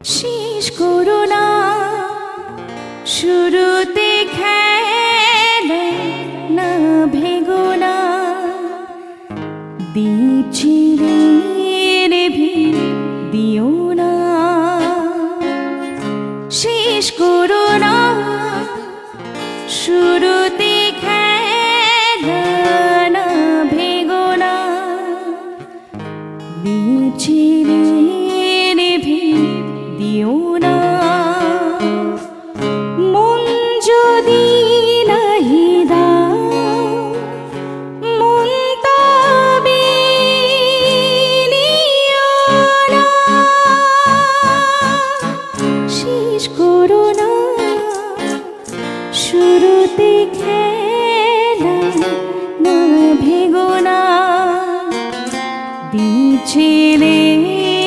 শেষ করো না শুরুতে খেলা না ভেগো না দিচ্ছি রে দিও না শেষ করো না শুরুতে খেলা না ভেগো না দিচ্ছি দিও না মন যদি নাহি দাও মন তবে নিও না শেষ করো না শুরুতে খেলা না ভেগো না দিচ্ছিলে